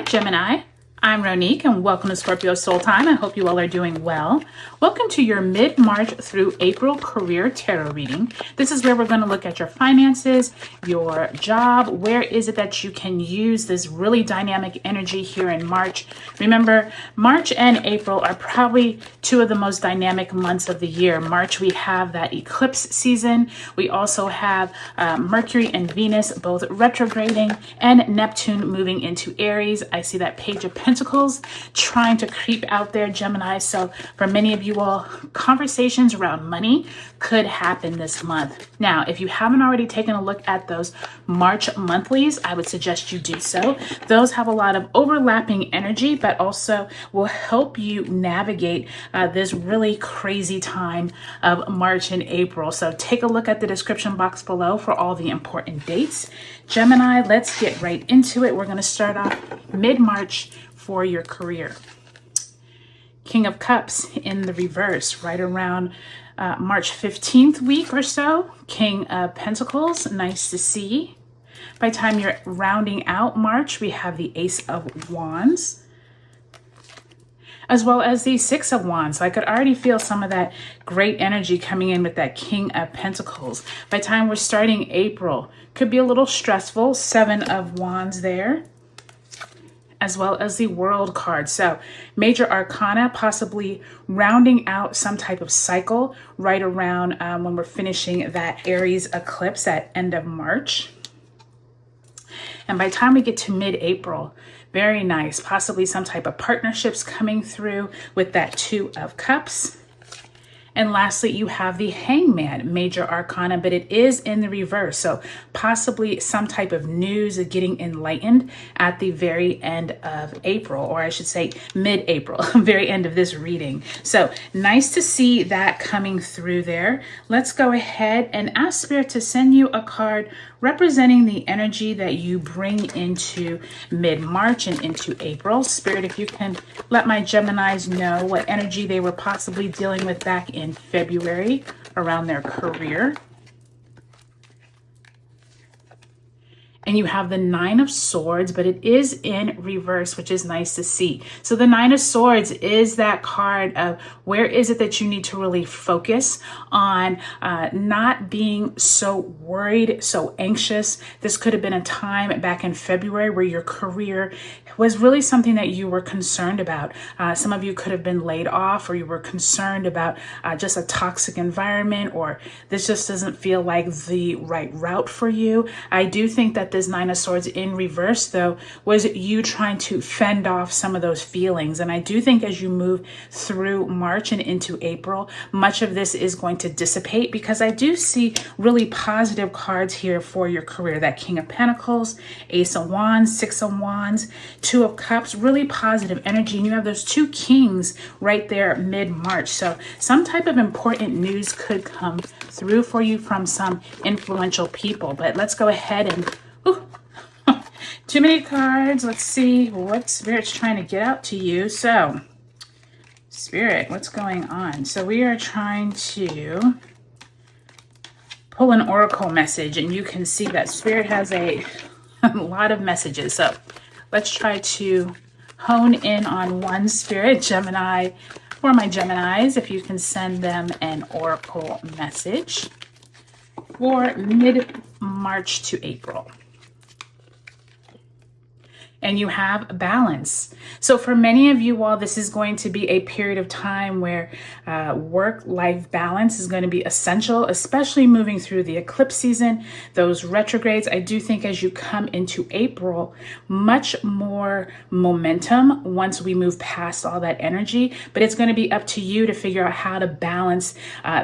Gemini, I'm Ronique and welcome to Scorpio Soul Time. I hope you all are doing well. Welcome to your mid-March through April career tarot reading. This is where we're going to look at your finances, your job. Where is it that you can use this really dynamic energy here in March? Remember, March and April are probably two of the most dynamic months of the year. March, we have that eclipse season. We also have Mercury and Venus both retrograding and Neptune moving into Aries. I see that Page of Pentacles trying to creep out there, Gemini. So for many of you all, conversations around money could happen this month. Now, if you haven't already taken a look at those March monthlies, I would suggest you do so. Those have a lot of overlapping energy, but also will help you navigate this really crazy time of March and April. So take a look at the description box below for all the important dates. Gemini, let's get right into it. We're going to start off mid-March for your career. King of Cups in the reverse, right around March 15th week or so. King of Pentacles, nice to see. By the time you're rounding out March, we have the Ace of Wands, as well as the Six of Wands. So I could already feel some of that great energy coming in with that King of Pentacles. By the time we're starting April, could be a little stressful. Seven of Wands there, as well as the World card. So major arcana, possibly rounding out some type of cycle right around when we're finishing that Aries eclipse at end of March. And by the time we get to mid-April, very nice, possibly some type of partnerships coming through with that Two of Cups. And lastly, you have the Hangman, major arcana, but it is in the reverse. So possibly some type of news of getting enlightened at the very end of April, or I should say mid-April, very end of this reading. So nice to see that coming through there. Let's go ahead and ask Spirit to send you a card representing the energy that you bring into mid-March and into April. Spirit, if you can let my Geminis know what energy they were possibly dealing with back in February around their career. And you have the Nine of Swords, but it is in reverse, which is nice to see. So the Nine of Swords is that card of where is it that you need to really focus on not being so worried, so anxious. This could have been a time back in February where your career was really something that you were concerned about. Some of you could have been laid off, or you were concerned about just a toxic environment, or this just doesn't feel like the right route for you. I do think that this Nine of Swords in reverse, though, was you trying to fend off some of those feelings. And I do think as you move through March and into April, much of this is going to dissipate, because I do see really positive cards here for your career. That King of Pentacles, Ace of Wands, Six of Wands, Two of Cups, really positive energy. And you have those two kings right there mid-March. So some type of important news could come through for you from some influential people. But let's go ahead and too many cards. Let's see what Spirit's trying to get out to you. So, Spirit, what's going on? So we are trying to pull an oracle message, and you can see that Spirit has a lot of messages. So let's try to hone in on one, Spirit. Gemini, for my Geminis, if you can send them an oracle message for mid-March to April. And you have balance. So for many of you all, this is going to be a period of time where work-life balance is going to be essential, especially moving through the eclipse season, those retrogrades. I do think as you come into April, much more momentum once we move past all that energy, but it's going to be up to you to figure out how to balance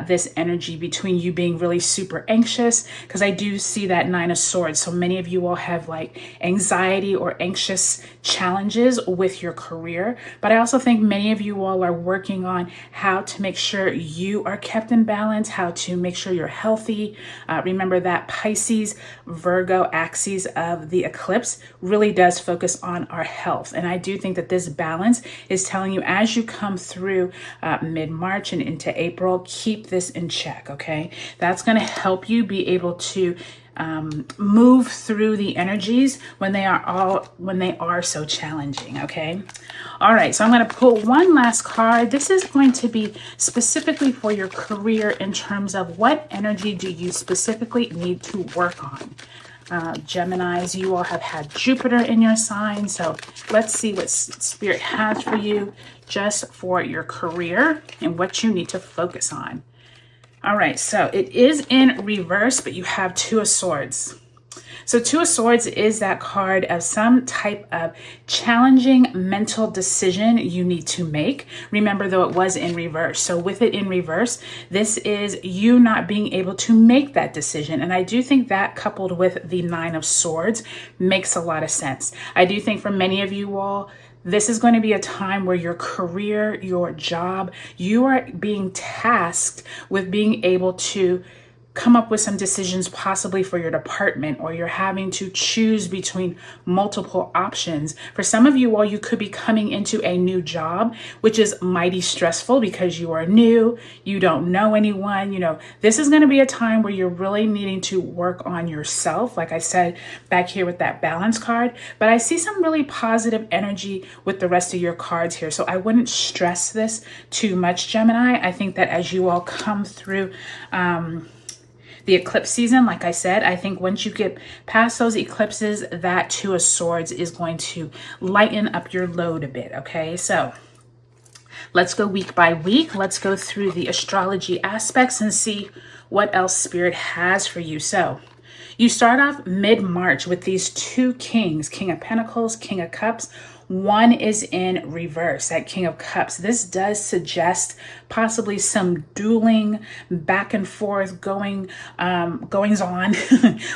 this energy between you being really super anxious, because I do see that Nine of Swords. So many of you all have like anxiety or anxious challenges with your career, but I also think many of you all are working on how to make sure you are kept in balance, how to make sure you're healthy. Remember that Pisces Virgo axis of the eclipse really does focus on our health, and I do think that this balance is telling you as you come through mid-March and into April, keep this in check. Okay, that's going to help you be able to move through the energies when they are so challenging. Okay. All right. So I'm going to pull one last card. This is going to be specifically for your career in terms of what energy do you specifically need to work on. Geminis, you all have had Jupiter in your sign. So let's see what Spirit has for you just for your career and what you need to focus on. All right, so it is in reverse, but you have Two of Swords. So Two of Swords is that card of some type of challenging mental decision you need to make. Remember, though, it was in reverse. So with it in reverse, this is you not being able to make that decision. And I do think that coupled with the Nine of Swords makes a lot of sense. I do think for many of you all, this is going to be a time where your career, your job, you are being tasked with being able to come up with some decisions possibly for your department, or you're having to choose between multiple options. For some of you all, you could be coming into a new job, which is mighty stressful because you are new, you don't know anyone. You know, this is going to be a time where you're really needing to work on yourself, like I said back here with that balance card. But I see some really positive energy with the rest of your cards here, so I wouldn't stress this too much, Gemini. I think that as you all come through the eclipse season, like I said, I think once you get past those eclipses, that Two of Swords is going to lighten up your load a bit. Okay, so let's go week by week. Let's go through the astrology aspects and see what else Spirit has for you. So you start off mid-March with these two kings, King of Pentacles, King of Cups. One is in reverse, that King of Cups. This does suggest possibly some dueling back and forth goings on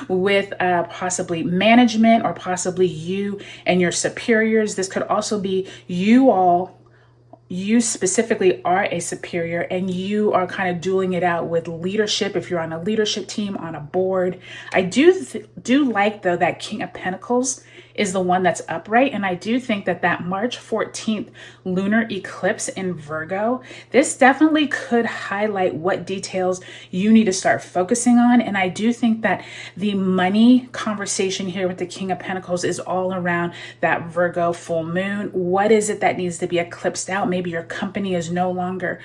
with possibly management, or possibly you and your superiors. This could also be you specifically are a superior and you are kind of dueling it out with leadership. If you're on a leadership team, on a board, I do like, though, that King of Pentacles is the one that's upright. And I do think that that March 14th lunar eclipse in Virgo, this definitely could highlight what details you need to start focusing on. And I do think that the money conversation here with the King of Pentacles is all around that Virgo full moon. What is it that needs to be eclipsed out? Maybe your company is no longer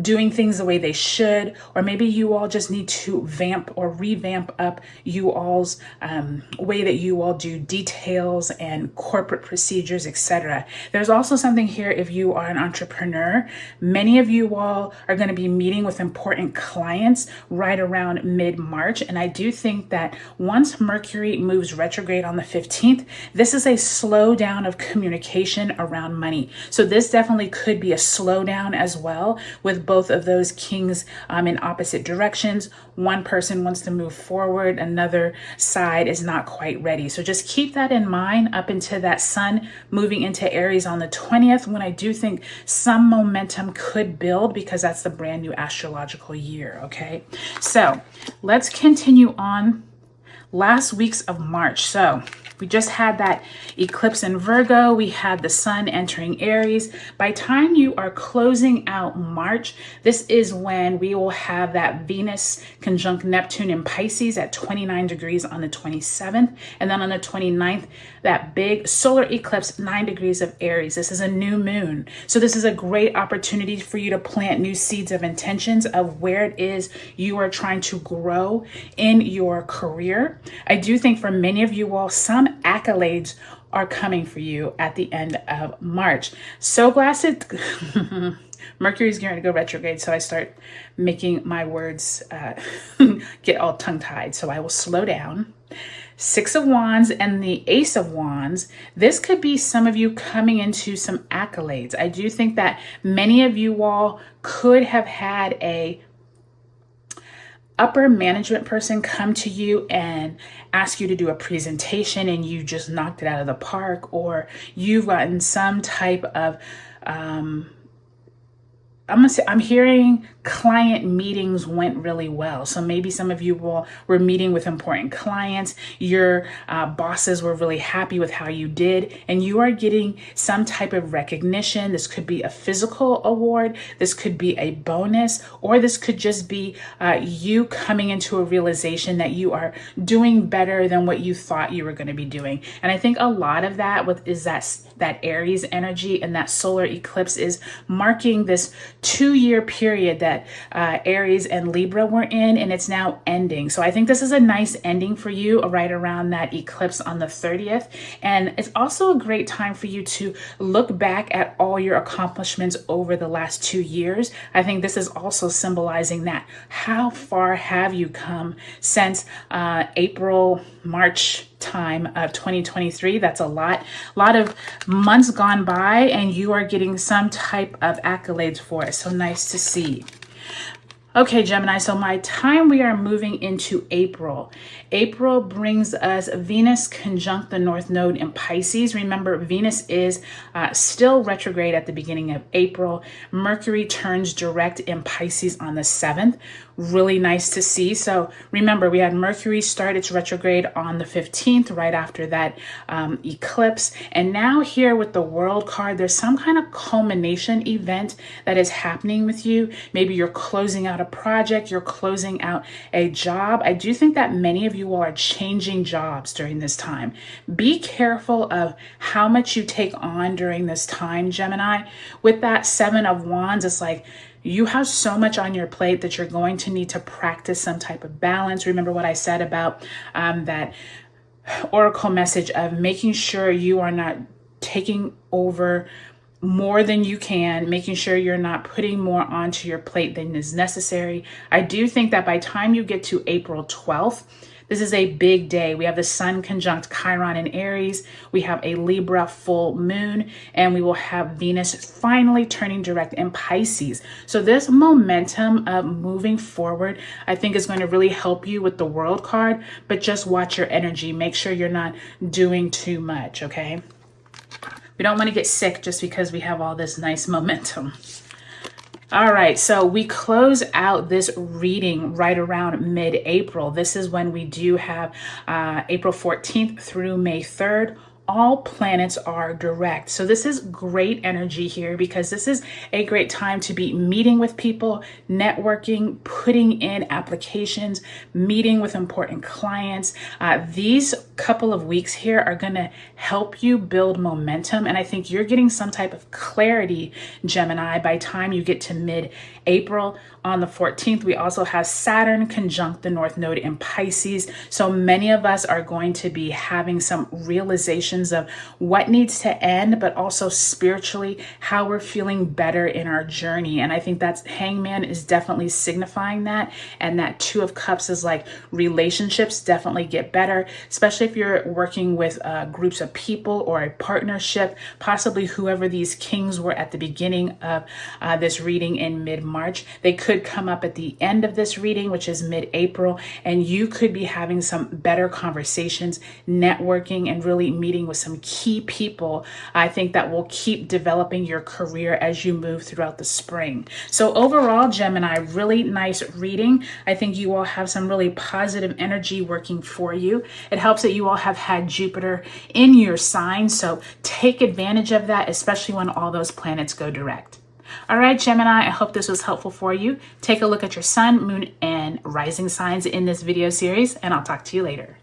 doing things the way they should, or maybe you all just need to vamp or revamp up you all's way that you all do details and corporate procedures, etc. There's also something here if you are an entrepreneur. Many of you all are going to be meeting with important clients right around mid-March. And I do think that once Mercury moves retrograde on the 15th, this is a slowdown of communication around money. So this definitely could be a slowdown as well, with both of those kings in opposite directions. One person wants to move forward, another side is not quite ready. So just keep that in mind up into that sun moving into Aries on the 20th, when I do think some momentum could build, because that's the brand new astrological year. Okay, so let's continue on. Last weeks of March. So we just had that eclipse in Virgo. We had the sun entering Aries. By time you are closing out March, this is when we will have that Venus conjunct Neptune in Pisces at 29 degrees on the 27th. And then on the 29th, that big solar eclipse, 9 degrees of Aries. This is a new moon. So this is a great opportunity for you to plant new seeds of intentions of where it is you are trying to grow in your career. I do think for many of you all, some accolades are coming for you at the end of March. So glad to Mercury's going to go retrograde, so I start making my words get all tongue-tied. So I will slow down. Six of Wands and the Ace of Wands. This could be some of you coming into some accolades. I do think that many of you all could have had a upper management person come to you and ask you to do a presentation and you just knocked it out of the park, or you've gotten some type of I'm hearing client meetings went really well. So maybe some of you were meeting with important clients. Your bosses were really happy with how you did, and you are getting some type of recognition. This could be a physical award. This could be a bonus, or this could just be you coming into a realization that you are doing better than what you thought you were going to be doing. And I think a lot of that is that Aries energy, and that solar eclipse is marking this 2-year period that Aries and Libra were in, and it's now ending. So I think this is a nice ending for you right around that eclipse on the 30th. And it's also a great time for you to look back at all your accomplishments over the last 2 years. I think this is also symbolizing that. How far have you come since April, March time of 2023? That's a lot of months gone by, and you are getting some type of accolades for it. So nice to see. Okay, Gemini, so we are moving into April. April brings us Venus conjunct the North Node in Pisces. Remember, Venus is still retrograde at the beginning of April. Mercury turns direct in Pisces on the 7th. Really nice to see. So remember, we had Mercury start its retrograde on the 15th, right after that eclipse. And now here with the World card, there's some kind of culmination event that is happening with you. Maybe you're closing out a project, you're closing out a job. I do think that many of you all are changing jobs during this time. Be careful of how much you take on during this time, Gemini. With that 7 of Wands, it's like, you have so much on your plate that you're going to need to practice some type of balance. Remember what I said about that oracle message of making sure you are not taking over more than you can, making sure you're not putting more onto your plate than is necessary. I do think that by the time you get to April 12th, this is a big day. We have the Sun conjunct Chiron in Aries. We have a Libra full moon, and we will have Venus finally turning direct in Pisces. So this momentum of moving forward, I think, is going to really help you with the World card, but just watch your energy. Make sure you're not doing too much, okay? We don't want to get sick just because we have all this nice momentum. All right, so we close out this reading right around mid-April. This is when we do have April 14th through May 3rd. All planets are direct. So this is great energy here, because this is a great time to be meeting with people, networking, putting in applications, meeting with important clients. These couple of weeks here are going to help you build momentum. And I think you're getting some type of clarity, Gemini, by the time you get to mid-April. On the 14th, we also have Saturn conjunct the North Node in Pisces. So many of us are going to be having some realizations of what needs to end, but also spiritually how we're feeling better in our journey. And I think that's Hangman is definitely signifying that. And that 2 of Cups is like relationships definitely get better, especially if you're working with groups of people or a partnership, possibly whoever these kings were at the beginning of this reading in mid-March. They could come up at the end of this reading, which is mid-April, and you could be having some better conversations, networking, and really meeting with some key people. I think that will keep developing your career as you move throughout the spring. So overall, Gemini, really nice reading. I think you all have some really positive energy working for you. It helps that you all have had Jupiter in your sign, so take advantage of that, especially when all those planets go direct. All right, Gemini, I hope this was helpful for you. Take a look at your sun, moon, and rising signs in this video series, and I'll talk to you later.